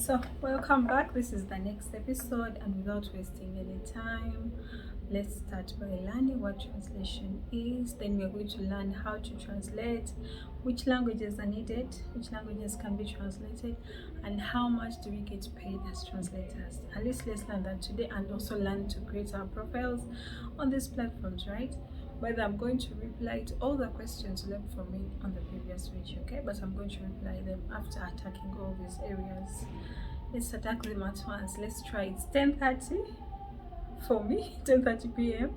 So welcome back. This is the next episode, and without wasting any time, let's start by learning what translation is. Then we are going to learn how to translate, which languages are needed, which languages can be translated, and how much do we get paid as translators. At least let's learn that today, and also learn to create our profiles on these platforms, right? Whether I'm going to reply to all the questions left for me on the previous video, okay? But I'm going to reply them after attacking all these areas. Let's attack them at once. Let's try. It's 10:30 for me, 10:30 p.m.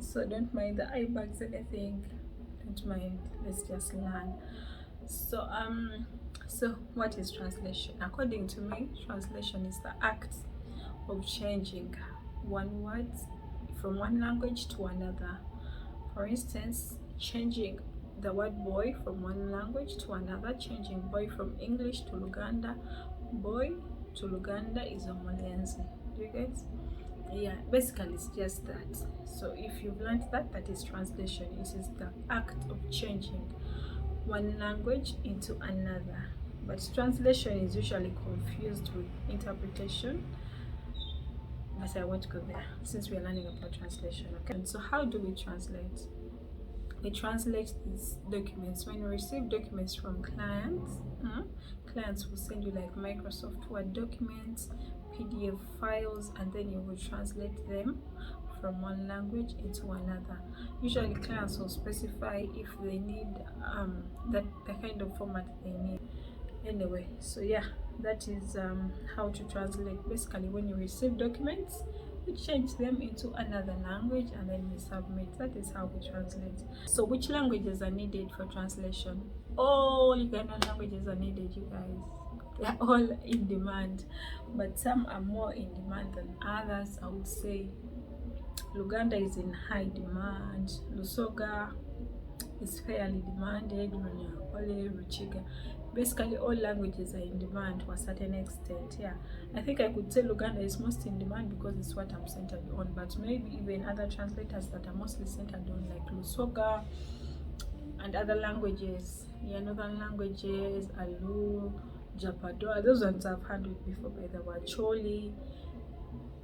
So don't mind the eye bags, anything. Don't mind. Let's just learn. So what is translation? According to me, translation is the act of changing one word from one language to another. For instance, changing the word boy from one language to another, changing boy from English to Luganda. Boy to Luganda is Omulenzi. Do you get? Yeah, basically it's just that. So if you've learned that, that is translation. It is the act of changing one language into another. But translation is usually confused with interpretation. But I won't go there since we are learning about translation. Okay. And so how do we translate? We translate these documents. When we receive documents from clients, clients will send you like Microsoft Word documents, PDF files, and then you will translate them from one language into another. Usually clients will specify if they need the kind of format they need. Anyway, so yeah, that is how to translate. Basically, when you receive documents, we change them into another language and then we submit. That is how we translate. So which languages are needed for translation? All Ugandan languages are needed, you guys. They're all in demand, but some are more in demand than others. I would say Luganda is in high demand. Lusoga is fairly demanded. Ruchiga. Basically all languages are in demand to a certain extent. Yeah, I think I could say Luganda is most in demand because it's what I'm centered on, but maybe even other translators that are mostly centered on like Lusoga and other languages, northern languages, Alu, Japadoa, those ones I've handled before by the word Choli.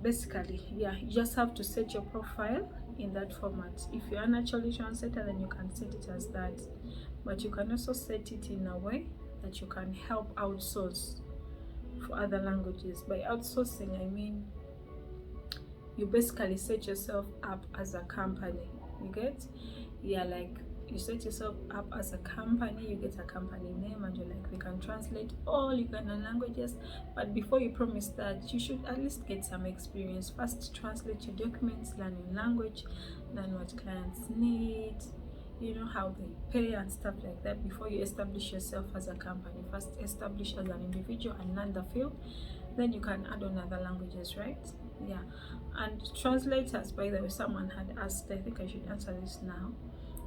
Basically, yeah, you just have to set your profile in that format. If you're a naturally translator, then you can set it as that, but you can also set it in a way that you can help outsource for other languages. By outsourcing, I mean you basically set yourself up as a company. You get? Yeah, like you set yourself up as a company, you get a company name, and you're like, we can translate all Ugandan languages. But before you promise that, you should at least get some experience. First, translate your documents, learn your language, learn what clients need, how they pay and stuff like that before you establish yourself as a company. First establish as an individual and learn the field, then you can add on other languages, right? Yeah. And translators, by the way, someone had asked, I think I should answer this now,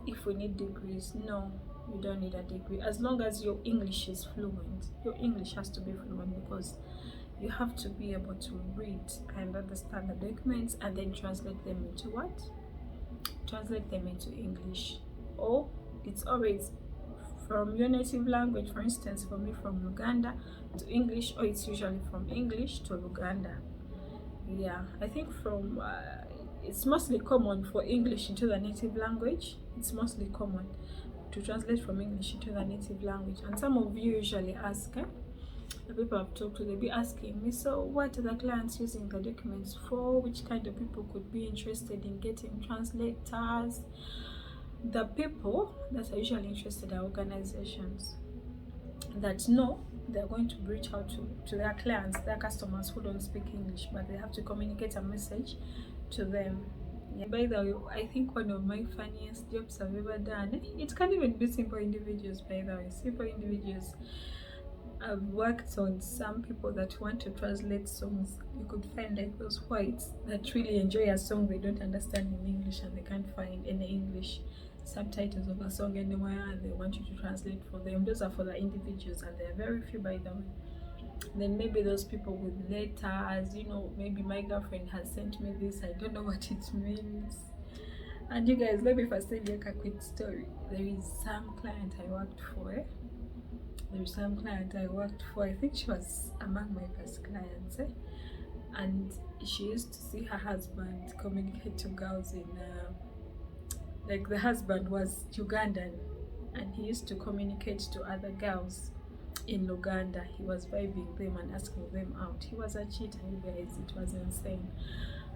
if we need degrees. No, you don't need a degree as long as your English is fluent. Your English has to be fluent because you have to be able to read and understand the documents and then translate them into what? Translate them into English. Or it's always from your native language. For instance, for me, from Luganda to English, or it's usually from English to Luganda. Yeah, I think from it's mostly common for English into the native language. It's mostly common to translate from English into the native language. And some of you usually ask, the people I've talked to, they'll be asking me, so what are the clients using the documents for? Which kind of people could be interested in getting translators? The people that are usually interested are organizations that know they're going to reach out to their clients, their customers who don't speak English, but they have to communicate a message to them. Yeah. By the way, I think one of my funniest jobs I've ever done, it can even be simple individuals, by the way, simple individuals. I've worked on some people that want to translate songs. You could find like those whites that really enjoy a song they don't understand in English and they can't find any English subtitles of a song anywhere and they want you to translate for them. Those are for the individuals and there are very few, by the way. Then maybe those people with letters, maybe my girlfriend has sent me this, I don't know what it means. And you guys, let me first tell you a quick story. There is some client I worked for, There's some client I worked for, I think she was among my first clients, and she used to see her husband communicate to girls in like the husband was Ugandan, and he used to communicate to other girls in Uganda. He was vibing them and asking them out. He was a cheater, you guys. It was insane.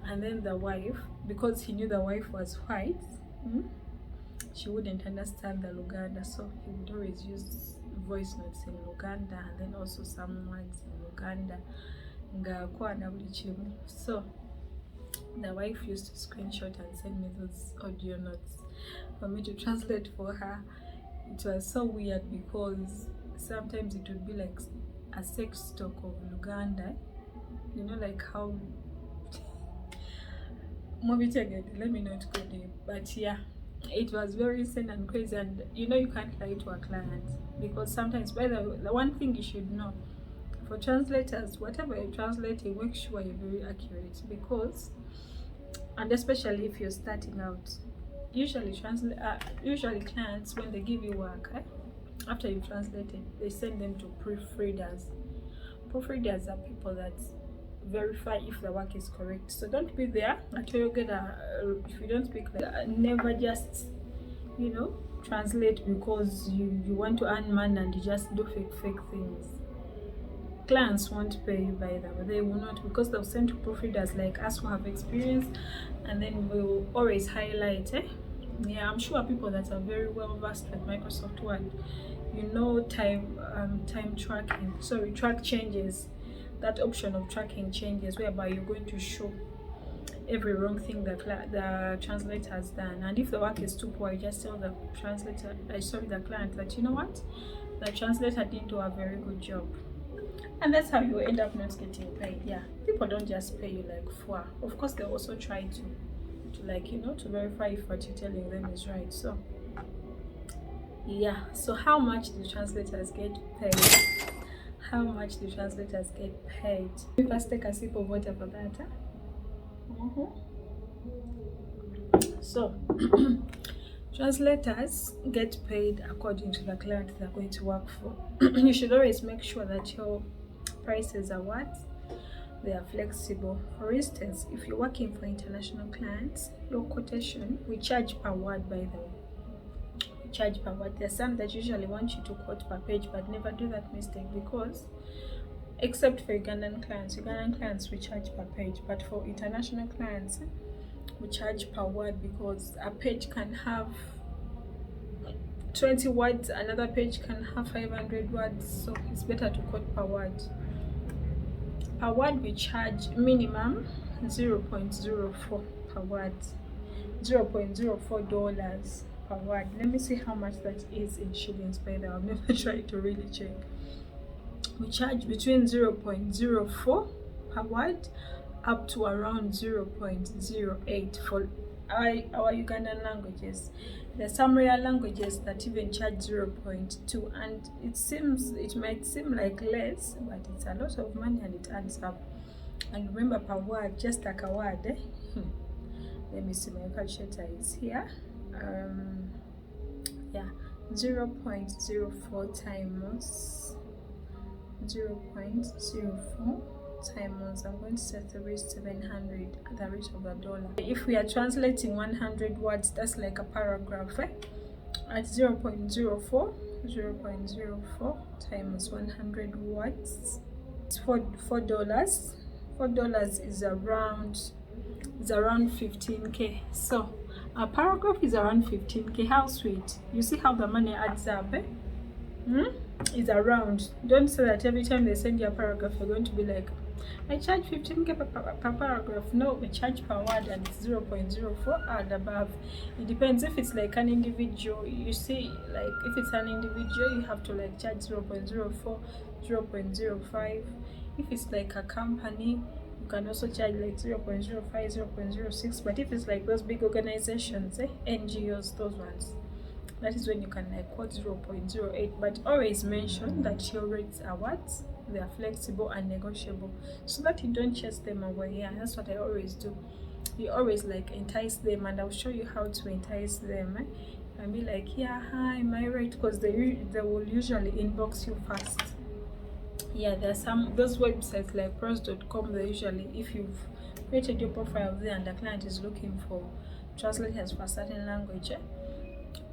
And then the wife, because he knew the wife was white, she wouldn't understand the Luganda, so he would always use voice notes in Luganda and then also some words in Luganda. So the wife used to screenshot and send me those audio notes for me to translate for her. It was so weird because sometimes it would be like a sex talk of Luganda, you know, like how let me not go there, but yeah, it was very insane and crazy. And you know, you can't lie to a client, because sometimes, by the one thing you should know, for translators, whatever you're translating, make sure you're very accurate, because, and especially if you're starting out, usually clients, when they give you work, after you've translated, they send them to proofreaders. Proofreaders are people that verify if the work is correct. So don't be there until you get if you don't speak like never just, you know, translate because you want to earn money and you just do fake things. Clients won't pay you by them. They will not, because they'll send to proofreaders like us who have experience, and then we'll always highlight. Yeah, I'm sure people that are very well versed with Microsoft Word, you know, time tracking. Sorry, track changes. That option of tracking changes, whereby you're going to show every wrong thing that the translator has done. And if the work is too poor, you just tell the translator, the client, that you know what, the translator didn't do a very good job. And that's how you end up not getting paid. Yeah, people don't just pay you like for. Of course, they also try to like, you know, to verify if what you're telling them is right. So yeah, so how much do translators get paid? How much do translators get paid? First, take a sip of water for that. So translators get paid according to the client they're going to work for. You should always make sure that your prices are what? They are flexible. For instance, if you're working for international clients, your quotation, we charge per word, by the way. We charge per word. There's some that usually want you to quote per page, but never do that mistake, because except for Ugandan clients we charge per page, but for international clients we charge per word, because a page can have 20 words, another page can have 500 words, so it's better to quote per word. Per word we charge minimum 0.04 per word, $0.04 per word. Let me see how much that is in shillings, by the way. I've never tried to really check. We charge between 0.04 per word up to around 0.08 for our Ugandan languages. There are some rare languages that even charge 0.2, and it might seem like less, but it's a lot of money and it adds up. And remember, per word, just like a word, let me see, my calculator is here. Yeah, 0.04 times 0.04 times, I'm going to set the rate 700 at the rate of $1. If we are translating 100 words, that's like a paragraph, at 0.04 times 100 words, it's $4. $4 is around 15k. So a paragraph is around 15k. How sweet. You see how the money adds up, is around. Don't say that every time they send you a paragraph you're going to be like, I charge 15k per paragraph. No, we charge per word, and it's 0.04 and above. It depends. If it's like an individual, you see, like if it's an individual, you have to like charge 0.04, 0.05. If it's like a company, you can also charge like 0.05, 0.06. But if it's like those big organizations, NGOs, those ones, that is when you can like quote 0.08. But always mention that your rates are what? They are flexible and negotiable, so that you don't chase them away. Yeah, that's what I always do. You always like entice them, and I'll show you how to entice them. and be like, yeah, hi, am I right? Because they will usually inbox you first. Yeah, there's some those websites like pros.com. They usually, if you've created your profile there and the client is looking for translators for a certain language,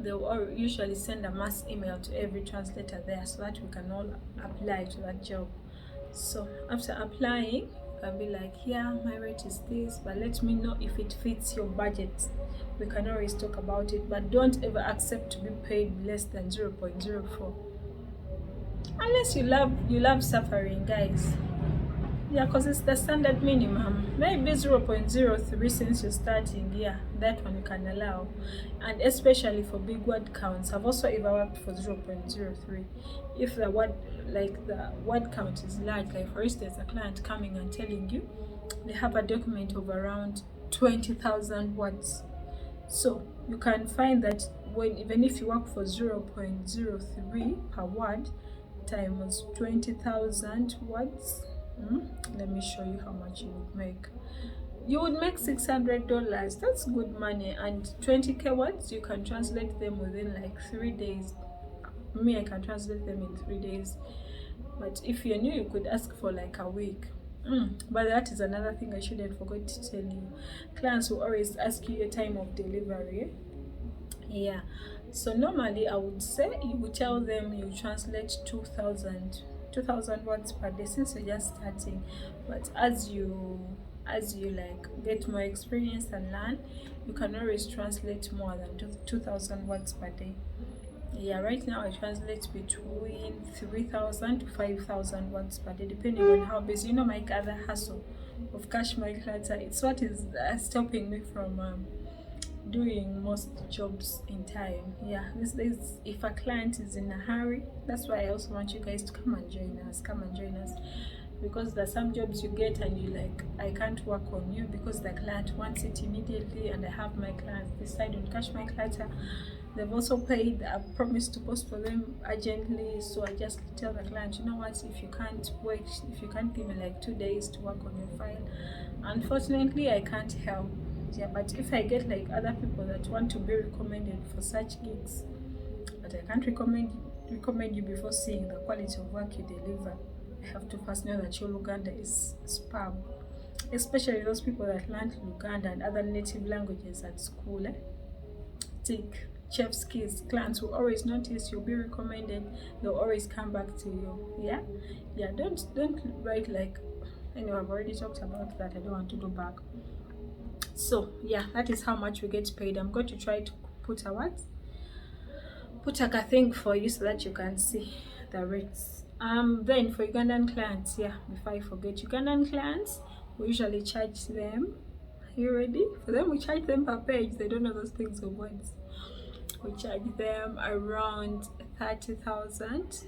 they will usually send a mass email to every translator there so that we can all apply to that job. So after applying, I'll be like, yeah, my rate is this, but let me know if it fits your budget. We can always talk about it, but don't ever accept to be paid less than 0.04 unless you love suffering, guys. Yeah, because it's the standard minimum. Maybe 0.03 since you're starting. Yeah, that one you can allow. And especially for big word counts. I've also ever worked for 0.03. If the word count is large, like for instance, a client coming and telling you they have a document of around 20,000 words. So you can find that even if you work for 0.03 per word times 20,000 words, let me show you how much you would make. You would make $600. That's good money. And 20k words, you can translate them within like 3 days. Me, I can translate them in 3 days. But if you're new, you could ask for like a week. But that is another thing I shouldn't forget to tell you. Clients will always ask you a time of delivery. Yeah, so normally I would say you would tell them you translate 2000 words per day since you're just starting. But as you like get more experience and learn, you can always translate more than 2000 words per day. Yeah, right now I translate between 3000 to 5000 words per day, depending on how busy. My other hustle of cash my clutter, it's what is stopping me from doing most jobs in time. Yeah, these days if a client is in a hurry, that's why I also want you guys to come and join us, because there's some jobs you get and you like, I can't work on you because the client wants it immediately, and I have my clients decide on cash my clutter. They've also paid a promise to post for them urgently, so I just tell the client, you know what, if you can't wait, if you can't give me like 2 days to work on your file, unfortunately I can't help. Yeah, but if I get like other people that want to be recommended for such gigs, but I can't recommend you before seeing the quality of work you deliver. I have to first know that your Luganda is spam, especially those people that learned Luganda and other native languages at school. Tick chef's kiss. Clients will always notice, you'll be recommended, they'll always come back to you. Yeah, don't write like, anyway, I've already talked about that, I don't want to go back. So yeah, that is how much we get paid. I'm going to try to put a thing for you so that you can see the rates. Then for Ugandan clients, yeah, before I forget, Ugandan clients, we usually charge them. Are you ready? For them, we charge them per page. They don't know those things of words. We charge them around 30,000.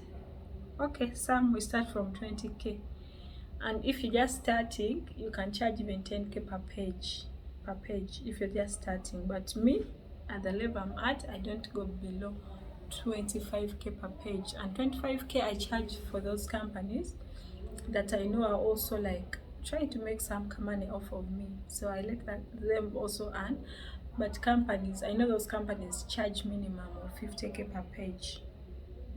Okay, some we start from 20k, and if you're just starting, you can charge even 10k per page if you're just starting. But me, at the level I'm at, I don't go below 25k per page, and 25k I charge for those companies that I know are also like trying to make some money off of me, so I let them also earn. But companies, I know those companies charge minimum of 50k per page.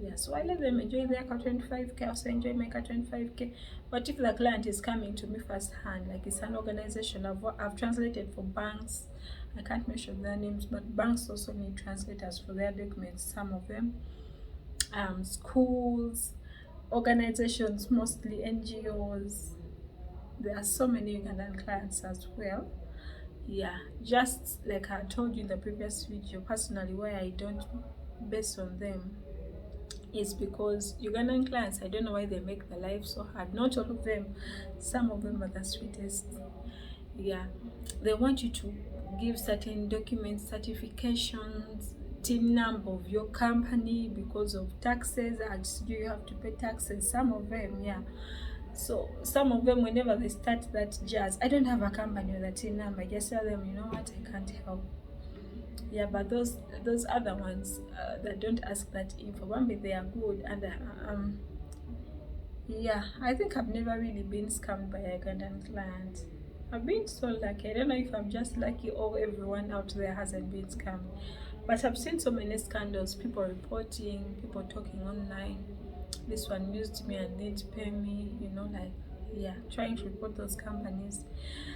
Yeah, so I let them enjoy their 25k, I also enjoy my 25k. But if the client is coming to me first hand, like it's an organization, I've translated for banks, I can't mention their names, but banks also need translators for their documents, some of them. Schools, organizations, mostly NGOs. There are so many Ugandan clients as well. Yeah, just like I told you in the previous video, personally, why I don't base on them is because Ugandan clients, I don't know why they make their life so hard. Not all of them, some of them are the sweetest. Yeah, they want you to give certain documents, certifications, TIN number of your company because of taxes, and you have to pay taxes. Some of them, yeah. So some of them, whenever they start that jazz, I don't have a company with a TIN number. I just tell them, you know what, I can't help. Yeah, but those other ones that don't ask that info, maybe they are good. And yeah, I think I've never really been scammed by a Ugandan client. I've been so lucky. I don't know if I'm just lucky or everyone out there hasn't been scammed. But I've seen so many scandals, people reporting, people talking online. This one used me and didn't pay me, like, yeah, trying to report those companies.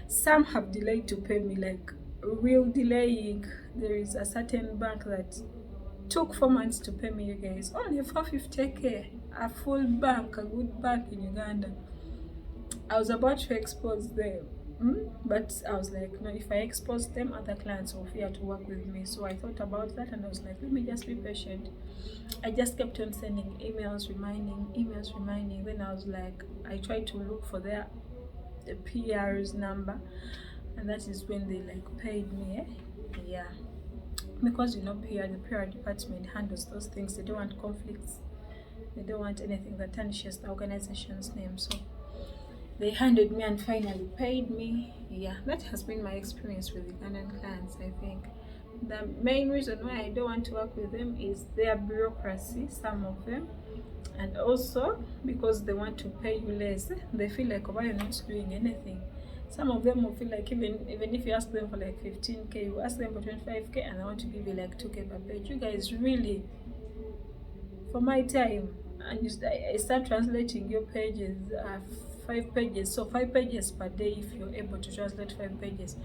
Some have delayed to pay me, like real delaying. There is a certain bank that took 4 months to pay me, you guys. Only 450k. A full bank, a good bank in Uganda. I was about to expose them, but I was like, no, if I expose them, other clients will fear to work with me. So I thought about that and I was like, let me just be patient. I just kept on sending emails reminding. Then I was like, I tried to look for the PR's number, and that is when they like paid me. Yeah, because the PR department handles those things. They don't want conflicts. They don't want anything that tarnishes the organization's name. So they handed me and finally paid me. Yeah, that has been my experience with Ugandan clients. I think the main reason why I don't want to work with them is their bureaucracy, some of them, and also because they want to pay you less. They feel like, why you're not doing anything. Some of them will feel like even if you ask them for like 15k, you ask them for 25k and I want to give you like 2k per page. You guys, really, for my time, and I start translating your pages, 5 pages, so 5 pages per day if you're able to translate 5 pages,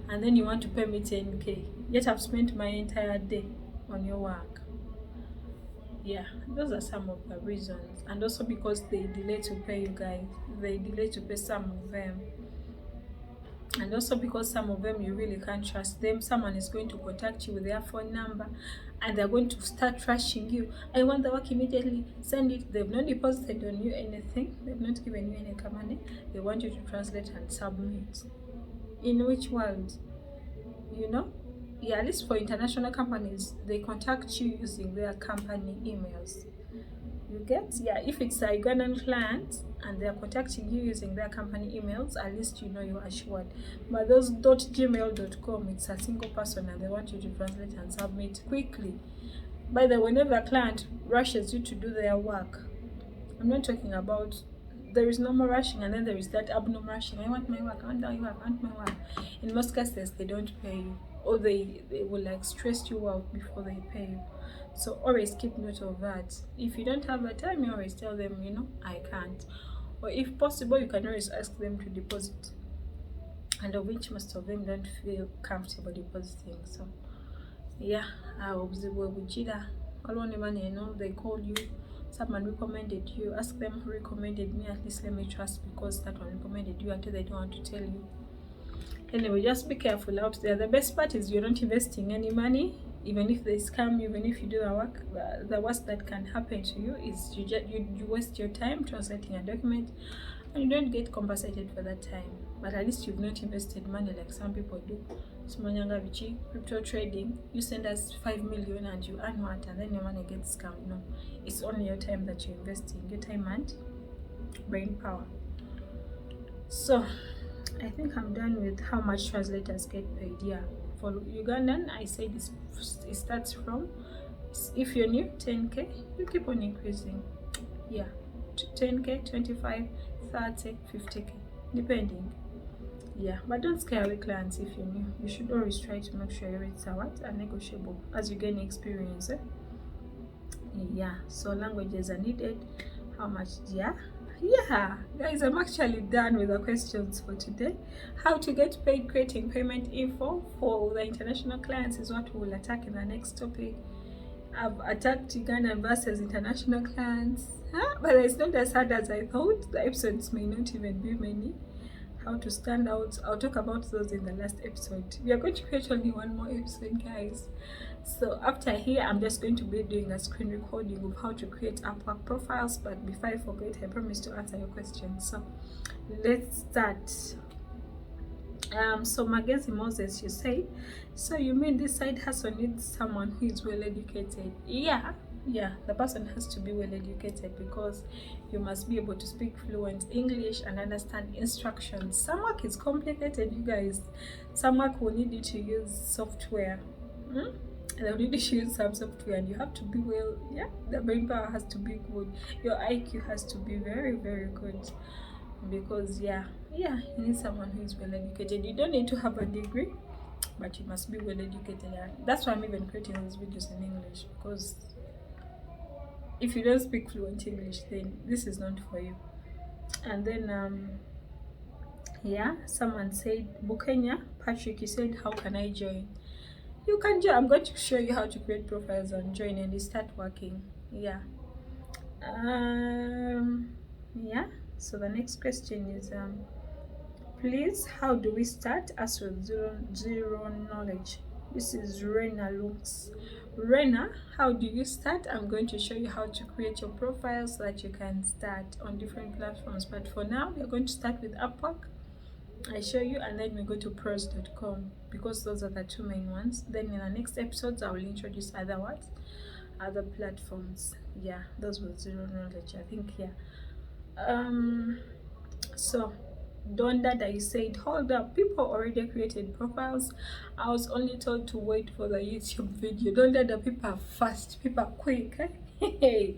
and then you want to pay me 10k, yet I've spent my entire day on your work. Yeah, those are some of the reasons. And also because they delay to pay you guys, they delay to pay some of them. And also because some of them you really can't trust them. Someone is going to contact you with their phone number and they're going to start trashing you. I want the work immediately, send it. They've not deposited on you anything, they've not given you any money. They want you to translate and submit. In which world? Yeah, at least for international companies, they contact you using their company emails. You get? Yeah, if it's a Ugandan client and they're contacting you using their company emails, at least you're assured. But those .gmail.com, it's a single person and they want you to translate and submit quickly. By the way, whenever a client rushes you to do their work, I'm not talking about, there is normal rushing and then there is that abnormal rushing. I want my work, I want my work, I want my work. In most cases, they don't pay you, or they will like stress you out before they pay you. So always keep note of that. If you don't have the time, you always tell them, I can't. Or if possible, you can always ask them to deposit. And of which most of them don't feel comfortable depositing. So yeah, they call you, someone recommended you, ask them who recommended me, at least let me trust because that one recommended you until they don't want to tell you. Anyway, just be careful out there. The best part is you're not investing any money. Even if they scam you, even if you do the work, the worst that can happen to you is you waste your time translating a document and you don't get compensated for that time. But at least you've not invested money like some people do. Smanyanga Vichi, crypto trading, you send us 5 million and you earn what, and then your money gets scammed. No, it's only your time that you're investing, your time and brain power. So I think I'm done with how much translators get paid. Yeah, for Ugandan, I said it starts from, if you're new, 10k, you keep on increasing. Yeah, 10k, 25, 30, 50k, depending. Yeah, but don't scare away clients if you're new. You should always try to make sure your rates are negotiable as you gain experience. Yeah, so languages are needed. How much? Yeah, guys, I'm actually done with the questions for today. How to get paid, creating payment info for the international clients is what we will attack in the next topic. I've attacked Ugandan versus international clients, but it's not as hard as I thought. The episodes may not even be many. How to stand out, I'll talk about those in the last episode. We are going to create only one more episode, guys. So after here, I'm just going to be doing a screen recording of how to create Upwork profiles. But before I forget, I promise to answer your questions. So let's start. So Magezi Moses, you say, so you mean this side hustle needs someone who is well educated? Yeah, the person has to be well educated because you must be able to speak fluent English and understand instructions. Some work is complicated, you guys. Some work will need you to use software. They'll need you to use some software and you have to be well. Yeah, the brain power has to be good. Your IQ has to be very, very good. Because you need someone who is well educated. You don't need to have a degree. but you must be well educated. And that's why I'm even creating these videos in English, because if you don't speak fluent English, then this is not for you. And then yeah, someone said, Bukenya Patrick, you said, how can I join? You can join. I'm going to show you how to create profiles and join, and you start working. Yeah. Yeah, so the next question is please, how do we start us with zero knowledge? This is Rena Looks. Rena, how do you start? I'm going to show you how to create your profile so that you can start on different platforms. But for now, we're going to start with Upwork. I show you, and then we go to pros.com, because those are the two main ones. Then in the next episodes, I will introduce other platforms. Yeah, those were zero knowledge, I think. Yeah. So Donda, that you said, hold up, people already created profiles. I was only told to wait for the YouTube video. Donda, the people are fast, people are quick. Hey,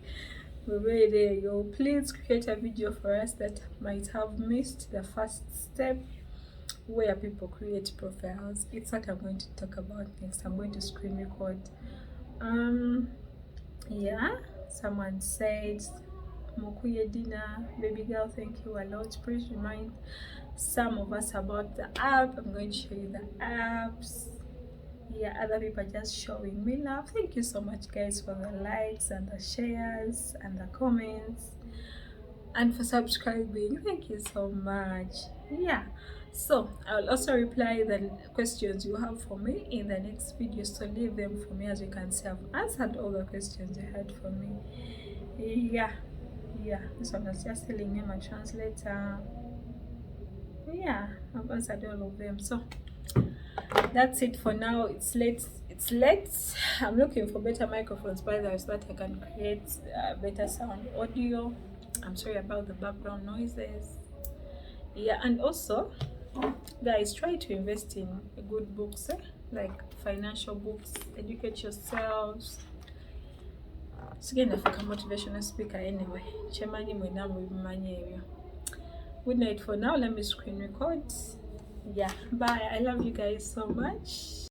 there you go. Please create a video for us that might have missed the first step where people create profiles. It's what I'm going to talk about next. I'm going to screen record. Yeah, someone said, Mokuye dinner, baby girl, thank you a lot. Please remind some of us about the app. I'm going to show you the apps. Yeah, other people are just showing me love. Thank you so much, guys, for the likes and the shares and the comments, and for subscribing. Thank you so much. Yeah, so I'll also reply the questions you have for me in the next video, so leave them for me. As you can see, I've answered all the questions you had for me. Yeah, this one was just telling me my translator. Yeah, I've answered all of them. So that's it for now. It's late. I'm looking for better microphones, by the way, so that I can create better sound audio. I'm sorry about the background noises. Yeah, and also, guys, try to invest in good books, like financial books. Educate yourselves. Again, I think a motivational speaker anyway. Good night for now. Let me screen record. Yeah, bye. I love you guys so much.